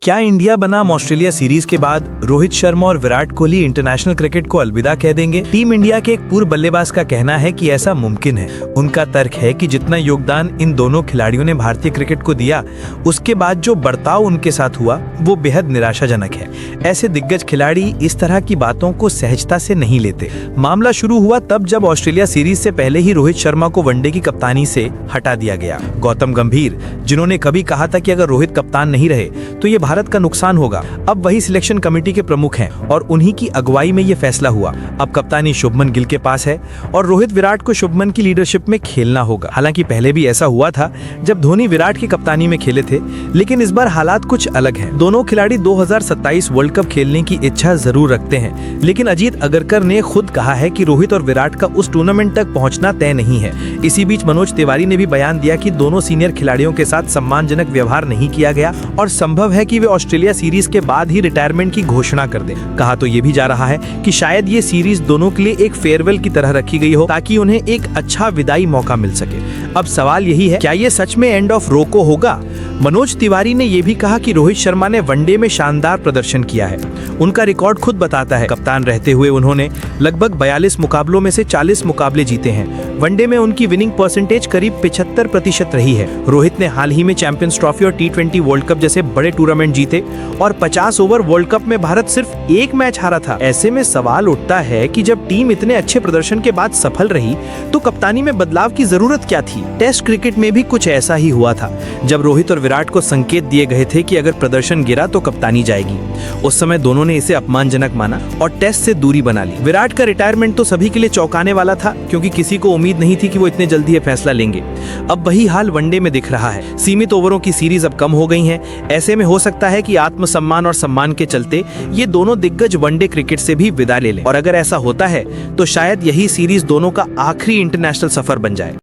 क्या इंडिया बनाम Australia series के बाद रोहित शर्मा और विराट कोहली इंटरनेशनल क्रिकेट को अलविदा कह देंगे? टीम इंडिया के एक पूर्व बल्लेबाज का कहना है कि ऐसा मुमकिन है। उनका तर्क है कि जितना योगदान इन दोनों खिलाड़ियों ने भारतीय क्रिकेट को दिया, उसके बाद जो बर्ताव उनके साथ हुआ वो बेहद निराशाजनक है। ऐसे दिग्गज खिलाड़ी इस तरह की बातों को सहजता से नहीं लेते। मामला शुरू हुआ तब जब ऑस्ट्रेलिया सीरीज से पहले ही रोहित शर्मा को वनडे की कप्तानी से हटा दिया गया। गौतम गंभीर, जिन्होंने कभी कहा था कि अगर रोहित कप्तान नहीं रहे तो ये भारत का नुकसान होगा, अब वही सिलेक्शन कमेटी के प्रमुख हैं और उन्हीं की अगुवाई में ये फैसला हुआ। अब कप्तानी शुभमन गिल के पास है और रोहित विराट को शुभमन की लीडरशिप में खेलना होगा। हालांकि पहले भी ऐसा हुआ था जब धोनी विराट की कप्तानी में खेले थे, लेकिन इस बार हालात कुछ अलग हैं। दोनों खिलाड़ी 2027 वर्ल्ड कप खेलने की इच्छा जरूर रखते हैं, लेकिन अजीत अगरकर ने खुद कहा है कि रोहित और विराट का उस टूर्नामेंट तक पहुंचना तय नहीं है। इसी बीच मनोज तिवारी ने भी बयान दिया कि दोनों सीनियर खिलाड़ियों के साथ सम्मानजनक व्यवहार नहीं किया गया और संभव है कि वे ऑस्ट्रेलिया सीरीज के बाद ही रिटायरमेंट की घोषणा कर दें। कहा तो ये भी जा रहा है कि शायद ये सीरीज दोनों के लिए एक फेयरवेल की तरह रखी गई हो, ताकि उन्हें एक अच्छा विदाई मौका मिल सके। अब सवाल यही है, क्या ये सच में एंड ऑफ रोको होगा? मनोज तिवारी ने यह भी कहा कि रोहित शर्मा ने वनडे में शानदार प्रदर्शन किया है। उनका रिकॉर्ड खुद बताता है, कप्तान रहते हुए उन्होंने लगभग 42 मुकाबलों में से 40 मुकाबले जीते हैं। वनडे में उनकी विनिंग परसेंटेज करीब 75% रही है। रोहित ने हाल ही में चैंपियंस ट्रॉफी और T20 वर्ल्ड कप जैसे बड़े टूर्नामेंट जीते और 50 ओवर वर्ल्ड कप में भारत सिर्फ एक मैच हारा था। ऐसे में सवाल उठता है कि जब टीम इतने अच्छे प्रदर्शन के बाद सफल रही तो कप्तानी में बदलाव की जरूरत क्या थी? टेस्ट क्रिकेट में भी कुछ ऐसा ही हुआ था, जब रोहित और विराट को संकेत दिए गए थे कि अगर प्रदर्शन गिरा तो कप्तानी जाएगी। उस समय दोनों ने इसे अपमानजनक माना और टेस्ट से दूरी बना ली। विराट का रिटायरमेंट तो सभी के लिए चौंकाने वाला था, क्योंकि किसी को उम्मीद नहीं थी कि वो इतने जल्दी ये फैसला लेंगे। अब वही हाल वनडे में दिख रहा है। सीमित ओवरों की सीरीज अब कम हो गई है। ऐसे में हो सकता है कि आत्मसम्मान और सम्मान के चलते ये दोनों दिग्गज वनडे क्रिकेट से भी विदा ले लें। और अगर ऐसा होता है तो शायद यही सीरीज दोनों का आखिरी इंटरनेशनल सफर बन जाए।